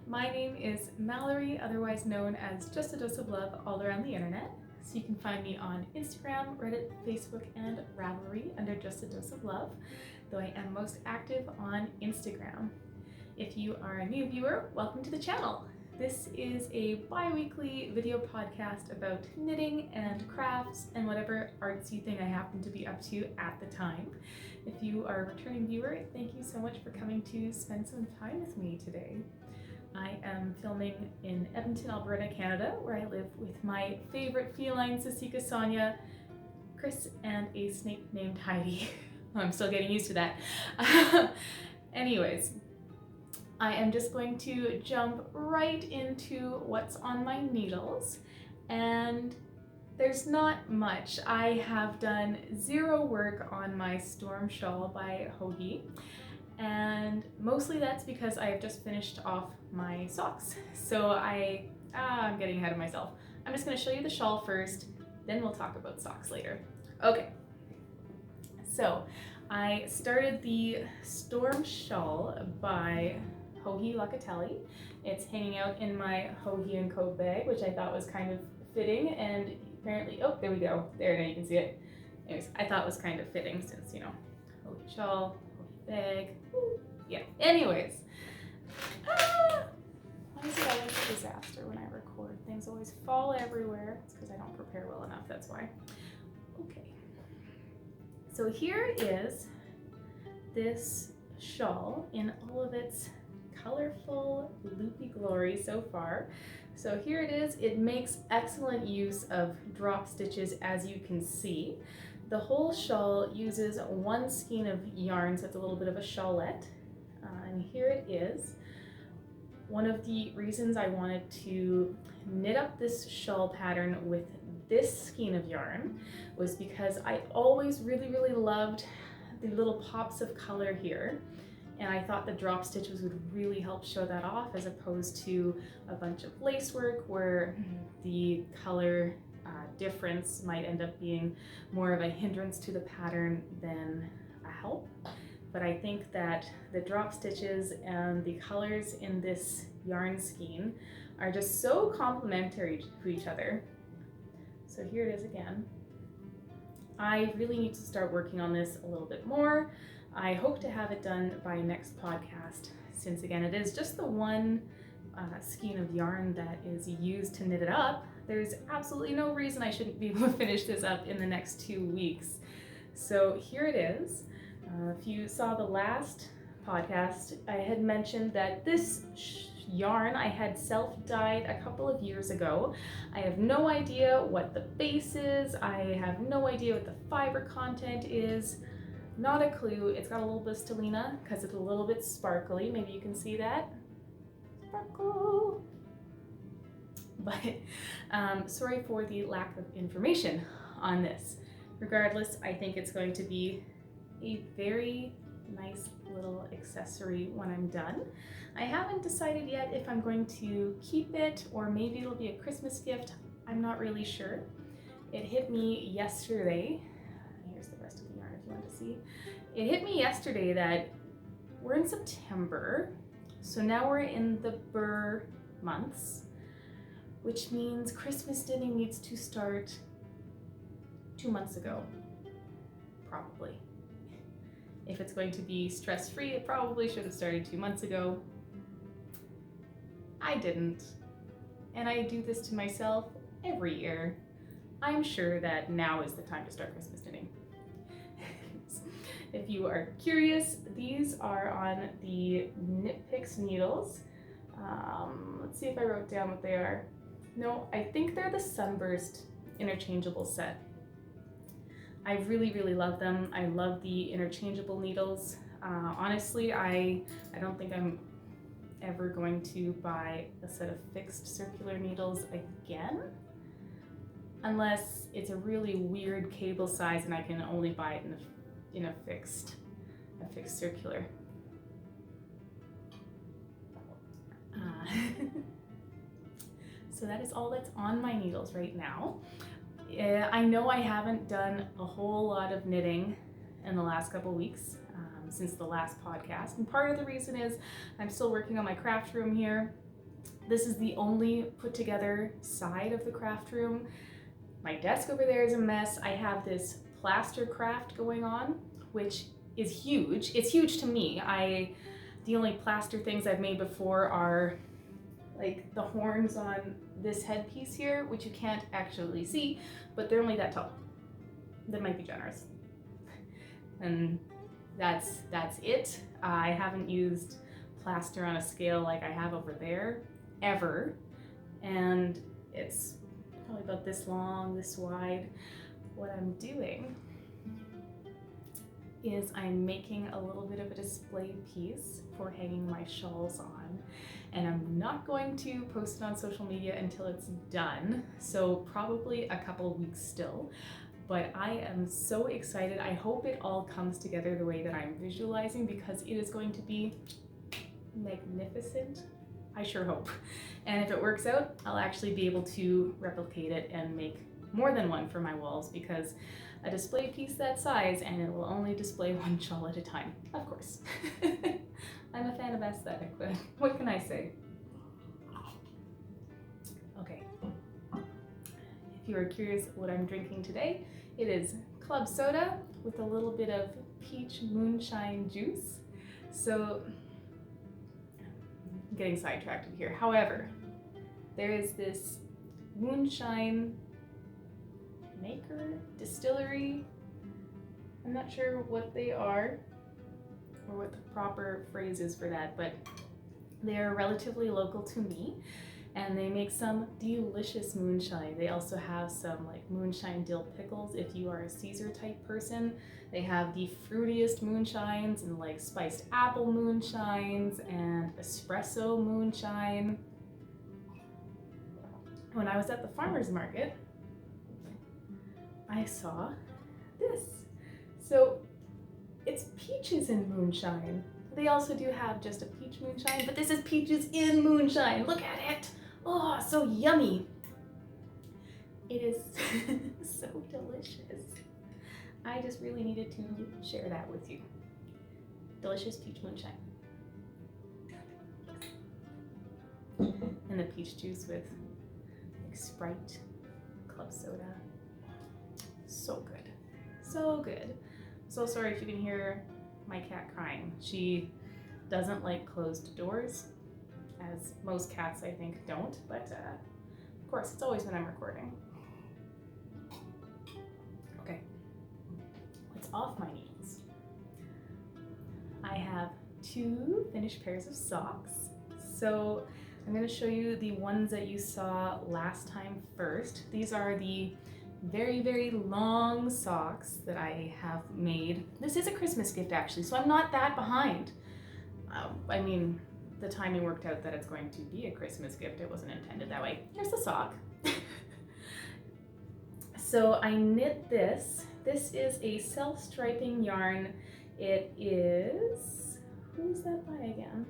My name is Mallory, otherwise known as JustADoseOfLove all around the internet. So you can find me on Instagram, Reddit, Facebook, and Ravelry under JustADoseOfLove, though I am most active on Instagram. If you are a new viewer, welcome to the channel. This is a bi-weekly video podcast about knitting and crafts and whatever artsy thing I happen to be up to at the time. If you are a returning viewer, thank you so much for coming to spend some time with me today. I am filming in Edmonton, Alberta, Canada, where I live with my favorite feline, Sasika Sonia, Chris, and a snake named Heidi. I'm still getting used to that. Anyways, I am just going to jump right into what's on my needles, and there's not much. I have done zero work on my Storm Shawl by Hohi, and mostly that's because I have just finished off my socks. So I'm getting ahead of myself. I'm just going to show you the shawl first, then we'll talk about socks later. Okay, so I started the Storm Shawl by Hohi Locatelli. It's hanging out in my Hohi & Co bag, which I thought was kind of fitting, and apparently, oh, there we go. There, now you can see it. Anyways, I thought it was kind of fitting since, you know, Hohi shawl, Hohi bag. Woo. Yeah, anyways. Why is it always a disaster when I record? Things always fall everywhere. It's because I don't prepare well enough, that's why. Okay. So here is this shawl in all of its colorful loopy glory so far. So here it is. It makes excellent use of drop stitches, as you can see. The whole shawl uses one skein of yarn, so it's a little bit of a shawlette. And here it is. One of the reasons I wanted to knit up this shawl pattern with this skein of yarn was because I always really loved the little pops of color here. And I thought the drop stitches would really help show that off, as opposed to a bunch of lace work where the color difference might end up being more of a hindrance to the pattern than a help. But I think that the drop stitches and the colors in this yarn skein are just so complementary to each other. So here it is again. I really need to start working on this a little bit more. I hope to have it done by next podcast, since again it is just the one skein of yarn that is used to knit it up. There's absolutely no reason I shouldn't be able to finish this up in the next 2 weeks. So here it is. If you saw the last podcast, I had mentioned that this yarn I had self-dyed a couple of years ago. I have no idea what the base is. I have no idea what the fiber content is. Not a clue. It's got a little bit of stellina because it's a little bit sparkly. Maybe you can see that. Sparkle. But sorry for the lack of information on this. Regardless, I think it's going to be a very nice little accessory when I'm done. I haven't decided yet if I'm going to keep it or maybe it'll be a Christmas gift. I'm not really sure. It hit me yesterday. Here's the rest of the yarn if you want to see. It hit me yesterday that we're in September, so now we're in the Burr months, which means Christmas knitting needs to start 2 months ago, probably. If it's going to be stress-free, it probably should have started 2 months ago. I didn't, and I do this to myself every year. I'm sure that now is the time to start Christmas knitting. If you are curious, these are on the Knit Picks needles. Let's see if I wrote down what they are. No, I think they're the Sunburst interchangeable set. I really love them. I love the interchangeable needles. Honestly, I don't think I'm ever going to buy a set of fixed circular needles again, unless it's a really weird cable size and I can only buy it in a fixed circular. So that is all that's on my needles right now. I know I haven't done a whole lot of knitting in the last couple weeks since the last podcast, and part of the reason is I'm still working on my craft room here. This is the only put together side of the craft room. My desk over there is a mess. I have this plaster craft going on, which is huge. It's huge to me. The only plaster things I've made before are like the horns on this headpiece here, which you can't actually see, but they're only that tall. That might be generous. And that's it. I haven't used plaster on a scale like I have over there, ever. And it's probably about this long, this wide. What I'm doing is I'm making a little bit of a display piece for hanging my shawls on, and I'm not going to post it on social media until it's done, so probably a couple weeks still, but I am so excited. I hope it all comes together the way that I'm visualizing, because it is going to be magnificent. I sure hope. And if it works out, I'll actually be able to replicate it and make more than one for my walls, because a display piece that size and it will only display one shawl at a time, of course. I'm a fan of aesthetic, but what can I say? Okay, if you are curious what I'm drinking today, it is club soda with a little bit of peach moonshine juice. So, I'm getting sidetracked here. However, there is this moonshine maker, distillery. I'm not sure what they are or what the proper phrase is for that, but they are relatively local to me, and they make some delicious moonshine. They also have some like moonshine dill pickles if you are a Caesar type person. They have the fruitiest moonshines and like spiced apple moonshines and espresso moonshine. When I was at the farmer's market, I saw this. So it's peaches in moonshine. They also do have just a peach moonshine, but this is peaches in moonshine. Look at it. Oh, so yummy. It is so delicious. I just really needed to share that with you. Delicious peach moonshine. And the peach juice with like Sprite, club soda. So good, so good. So sorry if you can hear my cat crying. She doesn't like closed doors, as most cats I think don't, but of course it's always when I'm recording. Okay, let's off my needles. I have 2 finished pairs of socks. So I'm going to show you the ones that you saw last time first. These are the very, very long socks that I have made. This is a Christmas gift actually, so I'm not that behind. I mean, the timing worked out that it's going to be a Christmas gift. It wasn't intended that way. Here's the sock. So I knit this. This is a self-striping yarn. It is, who is that by again?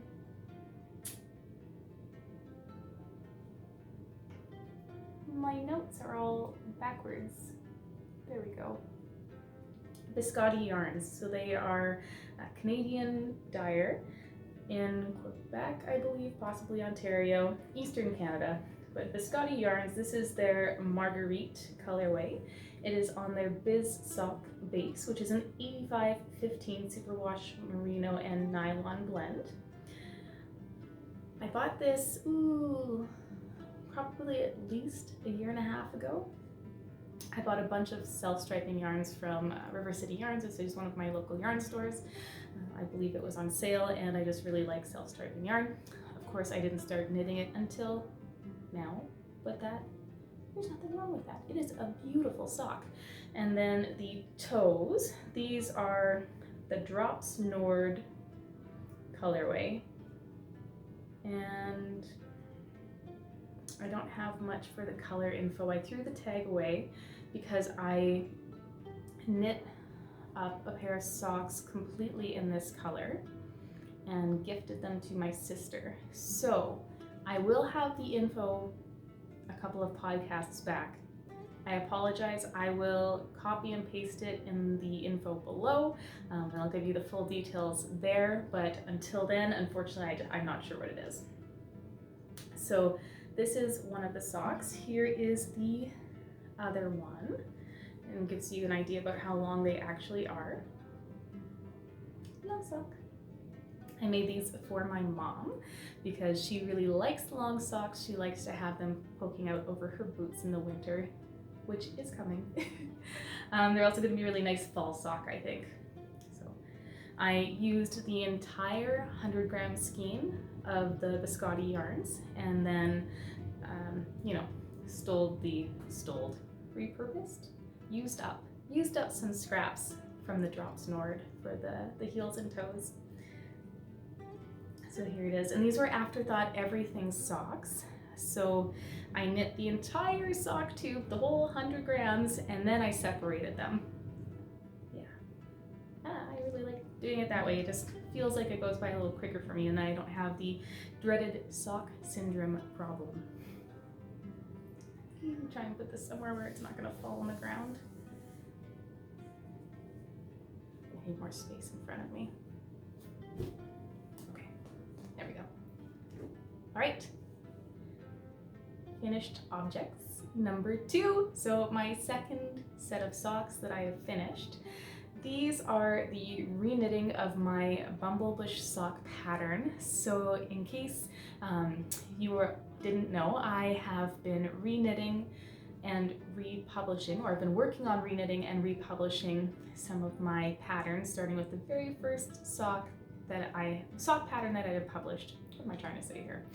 My notes are all backwards. There we go. Biscotti yarns. So they are a Canadian dyer in Quebec, I believe, possibly Ontario, Eastern Canada. But Biscotti yarns, this is their Marguerite colorway. It is on their Biz Sock base, which is an 85-15 superwash merino and nylon blend. I bought this, probably at least a year and a half ago. I bought a bunch of self-striping yarns from River City Yarns, which is one of my local yarn stores. I believe it was on sale, and I just really like self-striping yarn. Of course, I didn't start knitting it until now, but there's nothing wrong with that. It is a beautiful sock. And then the toes, these are the Drops Nord colorway, and I don't have much for the color info. I threw the tag away because I knit up a pair of socks completely in this color and gifted them to my sister. So I will have the info a couple of podcasts back. I apologize. I will copy and paste it in the info below, and I'll give you the full details there, but until then, unfortunately, I'm not sure what it is. So this is one of the socks. Here is the other one, and gives you an idea about how long they actually are. Long sock. I made these for my mom because she really likes long socks. She likes to have them poking out over her boots in the winter, which is coming. They're also going to be a really nice fall sock, I think. So I used the entire 100-gram skein of the biscotti yarns, and then, you know, used up some scraps from the Drops Nord for the heels and toes. So here it is, and these were Afterthought Everything socks. So I knit the entire sock tube, the whole 100 grams, and then I separated them. Yeah, I really like doing it that way. It just feels like it goes by a little quicker for me, and I don't have the dreaded sock syndrome problem. I'm trying to put this somewhere where it's not going to fall on the ground. I need more space in front of me. Okay, there we go. All right. Finished objects number 2. So my second set of socks that I have finished. These are the reknitting of my Bumblebush Sock Pattern. So in case you didn't know, I have been reknitting and republishing, or I've been working on reknitting and republishing some of my patterns, starting with the very first sock pattern that I had published. What am I trying to say here?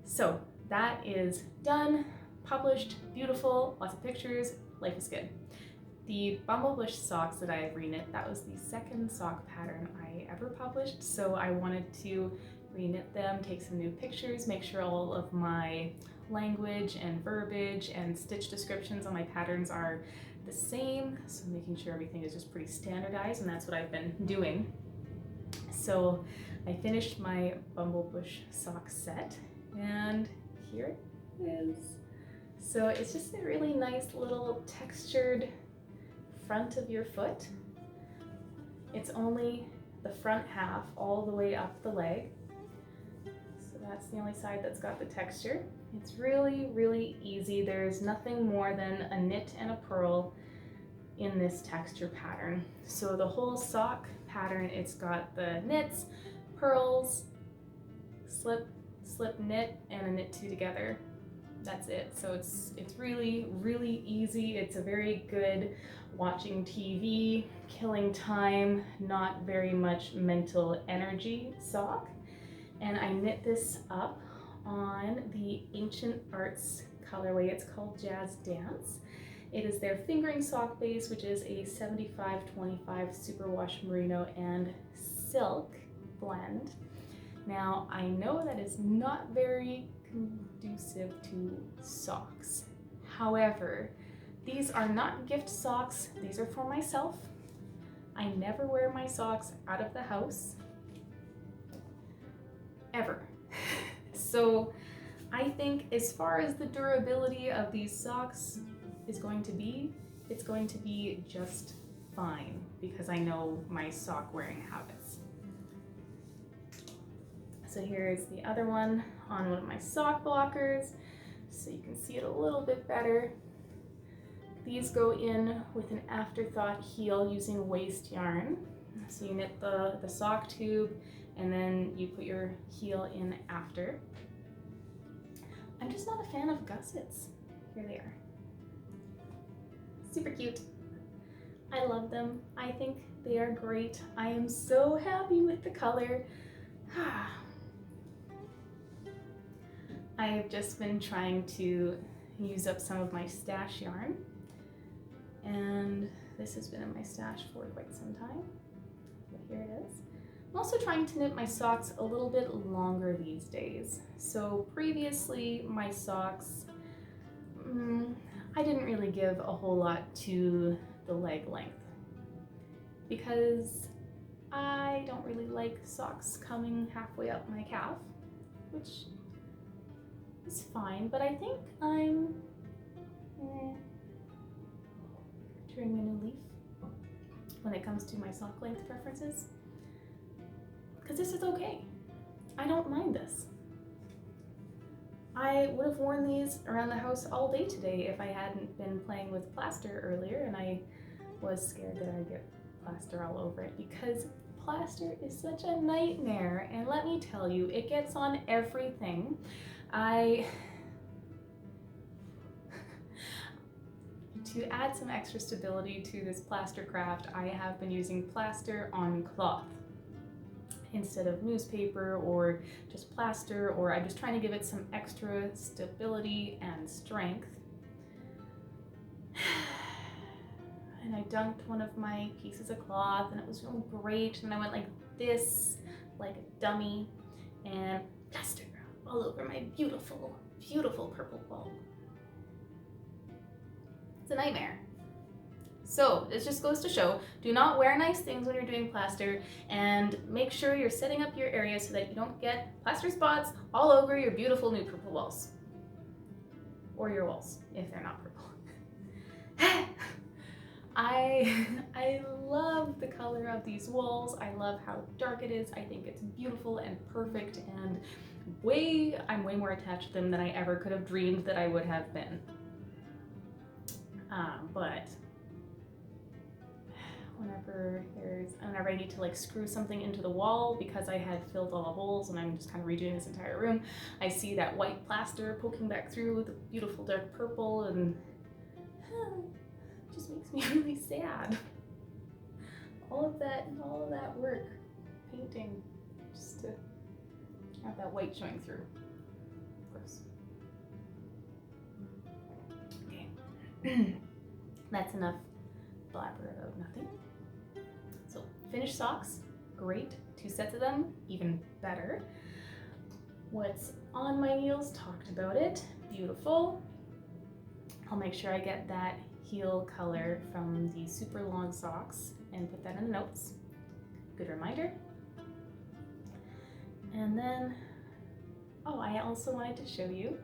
So that is done, published, beautiful, lots of pictures, life is good. The Bumblebush socks that I have reknit, that was the second sock pattern I ever published, so I wanted to reknit them, take some new pictures, make sure all of my language and verbiage and stitch descriptions on my patterns are the same, so making sure everything is just pretty standardized, and that's what I've been doing. So I finished my Bumblebush sock set, and here it is. So it's just a really nice little textured front of your foot. It's only the front half all the way up the leg. So that's the only side that's got the texture. It's really, really easy. There's nothing more than a knit and a purl in this texture pattern. So the whole sock pattern, it's got the knits, purls, slip, slip, knit, and a knit 2 together. That's it. So it's really, really easy. It's a very good watching TV, killing time, not very much mental energy sock. And I knit this up on the Ancient Arts colorway. It's called Jazz Dance. It is their fingering sock base, which is a 75-25 superwash merino and silk blend. Now, I know that is not very conducive to socks. However, these are not gift socks. These are for myself. I never wear my socks out of the house, ever. So I think as far as the durability of these socks is going to be, it's going to be just fine because I know my sock wearing habits. So here is the other one on one of my sock blockers, so you can see it a little bit better. These go in with an Afterthought heel using waste yarn. So you knit the sock tube and then you put your heel in after. I'm just not a fan of gussets. Here they are. Super cute. I love them. I think they are great. I am so happy with the color. I've just been trying to use up some of my stash yarn, and this has been in my stash for quite some time, but here it is. I'm also trying to knit my socks a little bit longer these days. So previously my socks, I didn't really give a whole lot to the leg length because I don't really like socks coming halfway up my calf, which is fine, but I think I'm turning a new leaf when it comes to my sock length preferences, because this is okay. I don't mind this. I would have worn these around the house all day today if I hadn't been playing with plaster earlier, and I was scared that I'd get plaster all over it because plaster is such a nightmare, and let me tell you, it gets on everything. To add some extra stability to this plaster craft, I have been using plaster on cloth instead of newspaper or just plaster, or I'm just trying to give it some extra stability and strength. And I dunked one of my pieces of cloth and it was really great, and I went like this, like a dummy, and plaster all over my beautiful, beautiful purple wall. It's a nightmare. So this just goes to show, do not wear nice things when you're doing plaster, and make sure you're setting up your area so that you don't get plaster spots all over your beautiful new purple walls. Or your walls, if they're not purple. I love the color of these walls. I love how dark it is. I think it's beautiful and perfect, and I'm way more attached to them than I ever could have dreamed that I would have been. But whenever I need to like screw something into the wall because I had filled all the holes and I'm just kind of redoing this entire room, I see that white plaster poking back through with the beautiful dark purple, and it just makes me really sad. All of that work painting just to have that white showing through. Of course. Okay. That's enough blabber about nothing. So finished socks, great. 2 sets of them, even better. What's on my heels, talked about it, beautiful. I'll make sure I get that heel color from the super long socks and put that in the notes. Good reminder. And then, oh, I also wanted to show you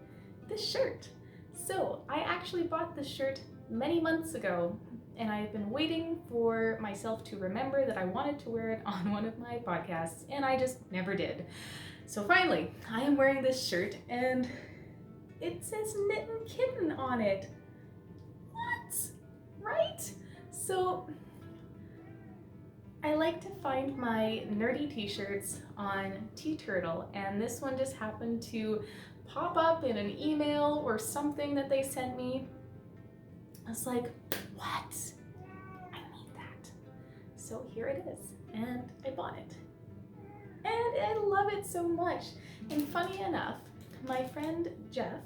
this shirt. So I actually bought this shirt many months ago, and I've been waiting for myself to remember that I wanted to wear it on one of my podcasts, and I just never did. So finally, I am wearing this shirt, and it says Knittin Kitten on it. What? Right? So I like to find my nerdy t-shirts on T-Turtle, and this one just happened to pop up in an email or something that they sent me. I was like, what? I need that. So here it is, and I bought it. And I love it so much. And funny enough, my friend Jeff,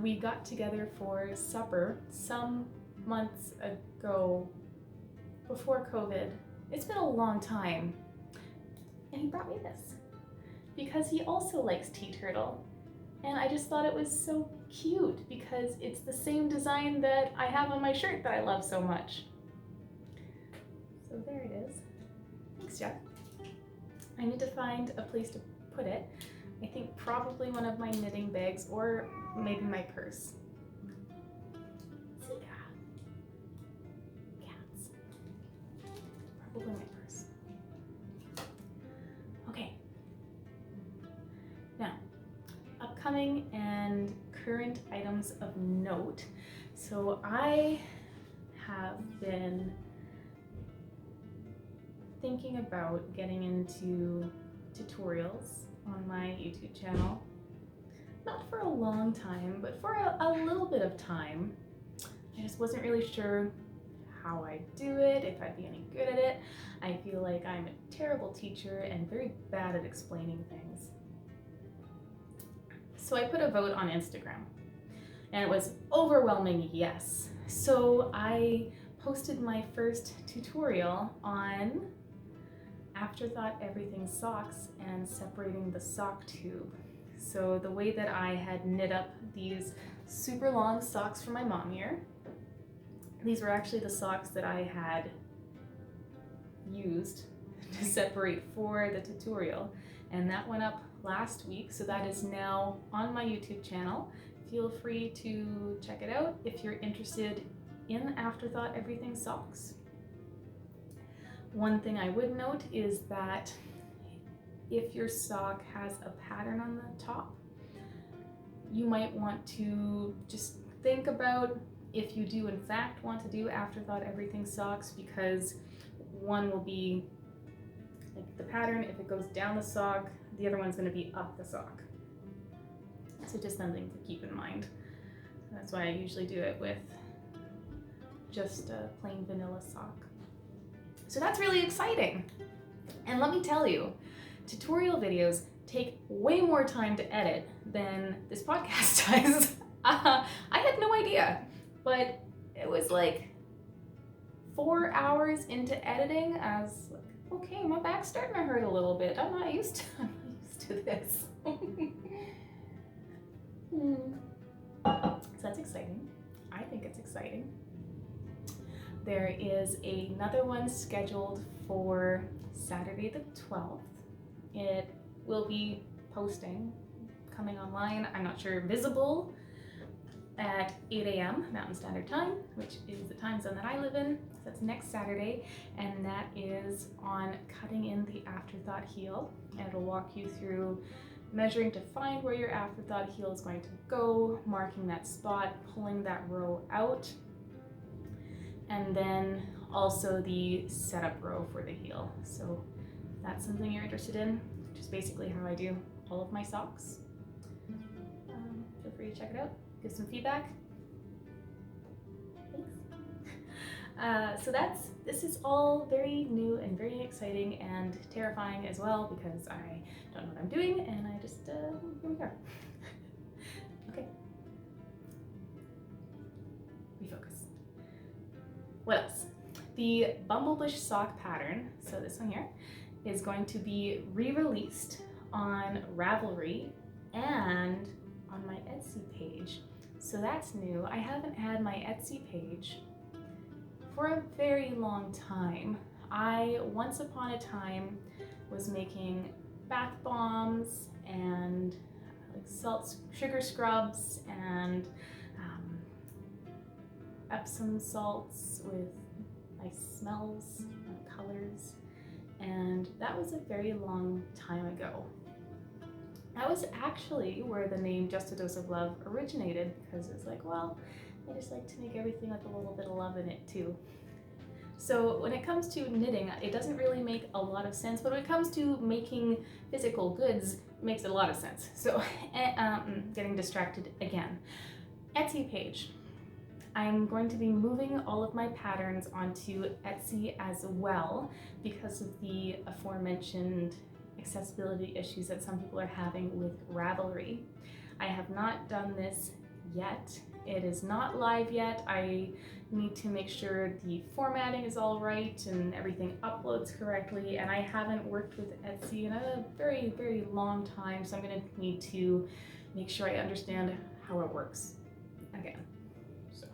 we got together for supper some months ago before COVID. It's been a long time. And he brought me this because he also likes T-Turtle. And I just thought it was so cute because it's the same design that I have on my shirt that I love so much. So there it is. Thanks, Jeff. I need to find a place to put it. I think probably one of my knitting bags or maybe my purse. See, cats. Probably my purse. Okay. Now, upcoming and current items of note. So I have been thinking about getting into tutorials on my YouTube channel. Not for a long time, but for a little bit of time. I just wasn't really sure how I'd do it, if I'd be any good at it. I feel like I'm a terrible teacher and very bad at explaining things. So I put a vote on Instagram, and it was overwhelming yes. So I posted my first tutorial on Afterthought Everything socks and separating the sock tube. So the way that I had knit up these super long socks for my mom here, these were actually the socks that I had used to separate for the tutorial, and that went up last week, so that is now on my YouTube channel. Feel free to check it out if you're interested in Afterthought Everything socks. One thing I would note is that if your sock has a pattern on the top, you might want to just think about if you do in fact want to do Afterthought Everything socks, because one will be like the pattern, if it goes down the sock, the other one's going to be up the sock. So just something to keep in mind. That's why I usually do it with just a plain vanilla sock. So that's really exciting. And let me tell you, tutorial videos take way more time to edit than this podcast does. I had no idea, but it was like 4 hours into editing. I was like, okay, my back's starting to hurt a little bit. I'm not used to this. So that's exciting. I think it's exciting. There is another one scheduled for Saturday the 12th. It will be posting, coming online, I'm not sure, visible at 8 a.m. Mountain Standard Time, which is the time zone that I live in. So that's next Saturday, and that is on cutting in the Afterthought heel. And it'll walk you through measuring to find where your Afterthought heel is going to go, marking that spot, pulling that row out, and then also the setup row for the heel. So if that's something you're interested in, which is basically how I do all of my socks, feel free to check it out, give some feedback. Thanks. So this is all very new and very exciting and terrifying as well, because I don't know what I'm doing, and I just, here we are. Okay. Refocus. What else? The Bumblebush Sock Pattern, so this one here, is going to be re-released on Ravelry and on my Etsy page. So that's new. I haven't had my Etsy page for a very long time. I, once upon a time, was making bath bombs and like sugar scrubs and Epsom salts with nice smells and colors, and that was a very long time ago. That was actually where the name JustADoseOfLove originated, because it's like, well, I just like to make everything with a little bit of love in it too. So when it comes to knitting, it doesn't really make a lot of sense, but when it comes to making physical goods, it makes a lot of sense. So getting distracted again. Etsy page. I'm going to be moving all of my patterns onto Etsy as well, because of the aforementioned accessibility issues that some people are having with Ravelry. I have not done this yet. It is not live yet. I need to make sure the formatting is all right and everything uploads correctly, and I haven't worked with Etsy in a very, very long time, so I'm going to need to make sure I understand how it works again. So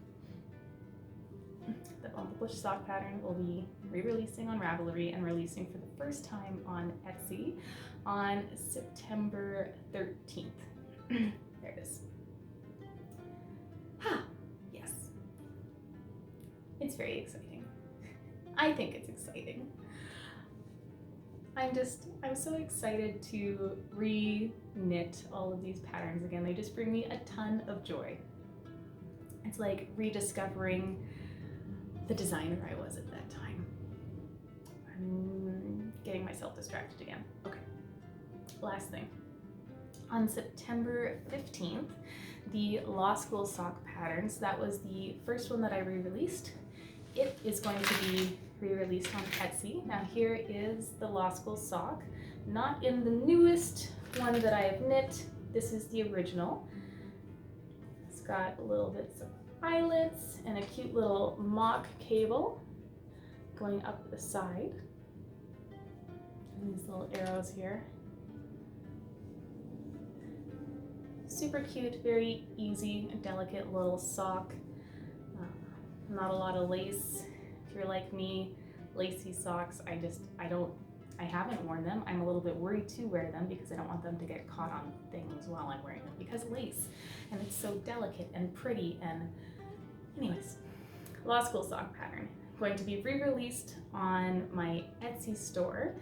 the Bumblebush Sock Pattern will be re-releasing on Ravelry and releasing for the first time on Etsy on September 13th. There it is. Yes. It's very exciting. I think it's exciting. I'm so excited to re-knit all of these patterns again. They just bring me a ton of joy. It's like rediscovering the designer I was at that time. I'm getting myself distracted again. Okay, last thing. On September 15th, the Law School Sock Patterns, that was the first one that I re-released. It is going to be re-released on Etsy. Now here is the Law School sock, not in the newest one that I have knit. This is the original. It's got little bits of eyelets and a cute little mock cable going up the side. And these little arrows here. Super cute, very easy, delicate little sock. Not a lot of lace. If you're like me, lacy socks, I haven't worn them. I'm a little bit worried to wear them because I don't want them to get caught on things while I'm wearing them, because lace, and it's so delicate and pretty. And anyways, Law School Sock Pattern, going to be re-released on my Etsy store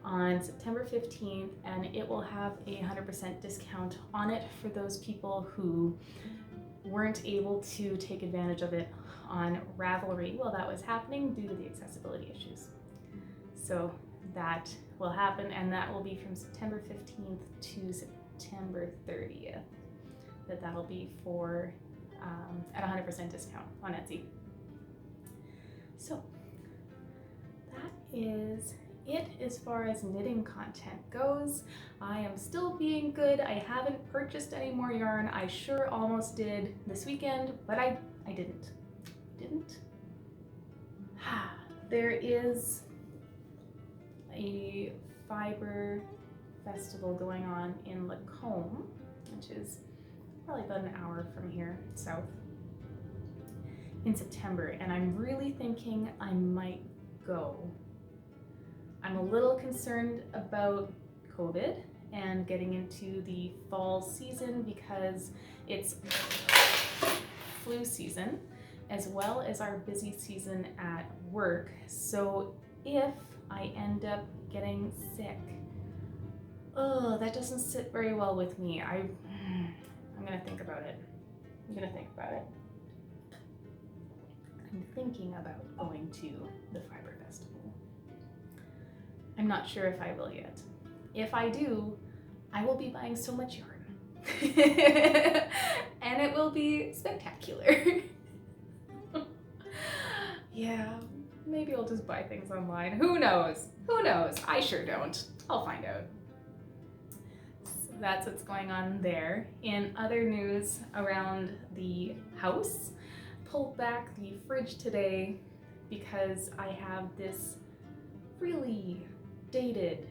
on September 15th, and it will have a 100% discount on it for those people who weren't able to take advantage of it on Ravelry while that was happening due to the accessibility issues. So that will happen, and that will be from September 15th to September 30th. That'll be for at 100% discount on Etsy. So that is it as far as knitting content goes. I am still being good. I haven't purchased any more yarn. I sure almost did this weekend, but I didn't. There is a fiber festival going on in Lacombe, which is probably about an hour from here south, in September, and I'm really thinking I might go. I'm a little concerned about COVID and getting into the fall season because it's flu season as well as our busy season at work. So if I end up getting sick, oh, that doesn't sit very well with me. I'm gonna think about it. I'm thinking about going to the Fiber Festival. I'm not sure if I will yet. If I do, I will be buying so much yarn. And it will be spectacular. Yeah, maybe I'll just buy things online. Who knows? I sure don't. I'll find out. So that's what's going on there. In other news around the house, pulled back the fridge today because I have this really dated,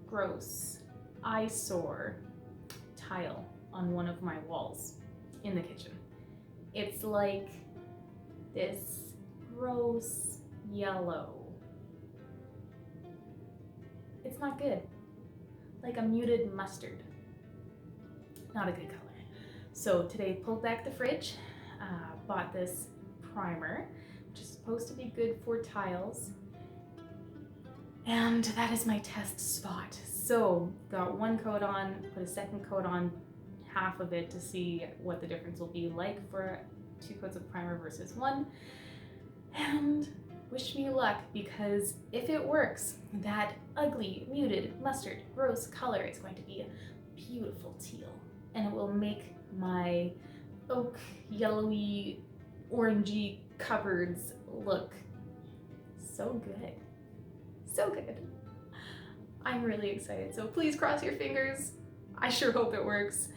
gross, eyesore tile on one of my walls in the kitchen. It's like this gross yellow. It's not good. Like a muted mustard. Not a good color. So today pulled back the fridge, bought this primer, which is supposed to be good for tiles. And that is my test spot. So got one coat on, put a second coat on half of it to see what the difference will be like for 2 coats of primer versus 1. And wish me luck, because if it works, that ugly, muted, mustard, gross color is going to be a beautiful teal. And it will make my oak, yellowy, orangey cupboards look so good. So good. I'm really excited. So please cross your fingers. I sure hope it works.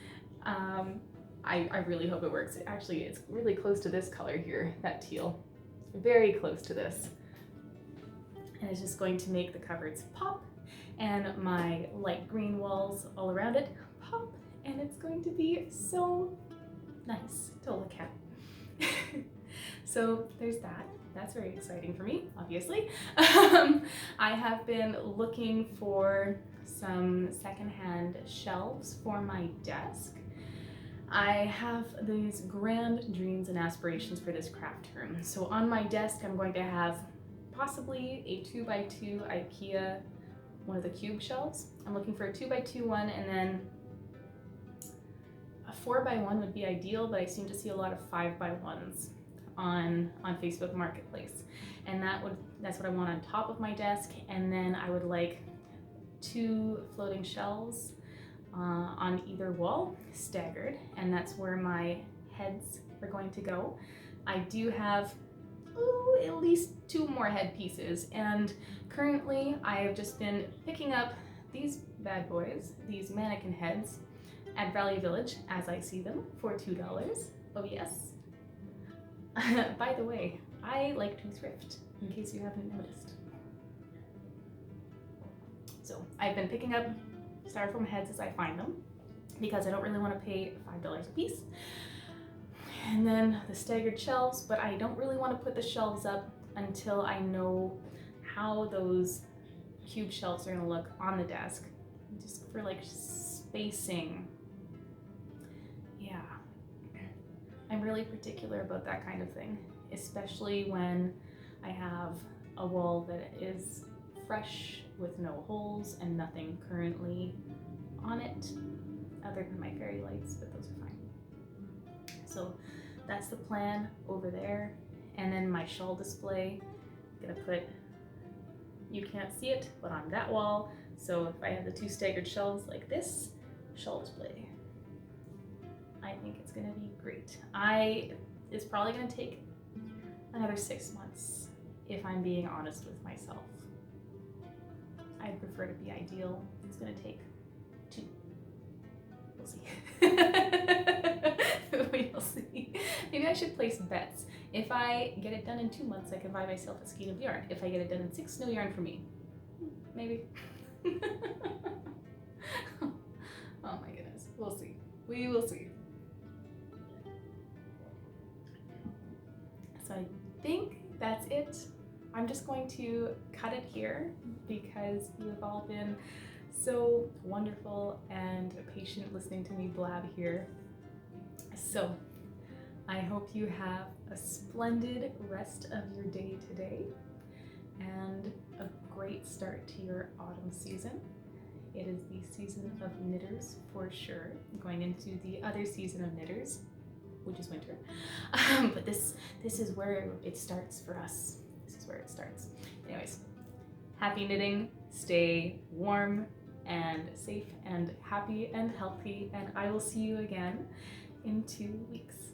I really hope it works. Actually, it's really close to this color here, that teal. Very close to this. And it's just going to make the cupboards pop and my light green walls all around it pop, and it's going to be so nice to look at. So there's that. That's very exciting for me, obviously. I have been looking for some secondhand shelves for my desk. I have these grand dreams and aspirations for this craft room. So on my desk, I'm going to have possibly a 2x2 IKEA, one of the cube shelves. I'm looking for a 2x2 one, and then a 4x1 would be ideal, but I seem to see a lot of 5x1s on Facebook Marketplace. And that's what I want on top of my desk. And then I would like 2 floating shelves on either wall, staggered, and that's where my heads are going to go. I do have at least 2 more head pieces, and currently I have just been picking up these bad boys, these mannequin heads, at Value Village as I see them for $2. Oh yes. By the way, I like to thrift, in case you haven't noticed. So I've been picking up styrofoam heads as I find them, because I don't really want to pay $5 a piece. And then the staggered shelves, but I don't really want to put the shelves up until I know how those cube shelves are going to look on the desk, just for like spacing. Yeah, I'm really particular about that kind of thing, especially when I have a wall that is fresh with no holes and nothing currently on it other than my fairy lights, but those are fine. So that's the plan over there. And then my shawl display, I'm gonna put, you can't see it, but on that wall. So if I have the two staggered shelves like this, shawl display, I think it's gonna be great. It's probably gonna take another 6 months if I'm being honest with myself. I'd prefer to be ideal. It's gonna take 2. We'll see. We'll see. Maybe I should place bets. If I get it done in 2 months, I can buy myself a skein of yarn. If I get it done in 6, no yarn for me. Maybe. Oh my goodness. We'll see. We will see. So I think that's it. I'm just going to cut it here because you have all been so wonderful and patient listening to me blab here. So I hope you have a splendid rest of your day today and a great start to your autumn season. It is the season of knitters for sure, going into the other season of knitters, which is winter. But this is where it starts for us. This is where it starts. Anyways, happy knitting, stay warm and safe and happy and healthy, and I will see you again in 2 weeks.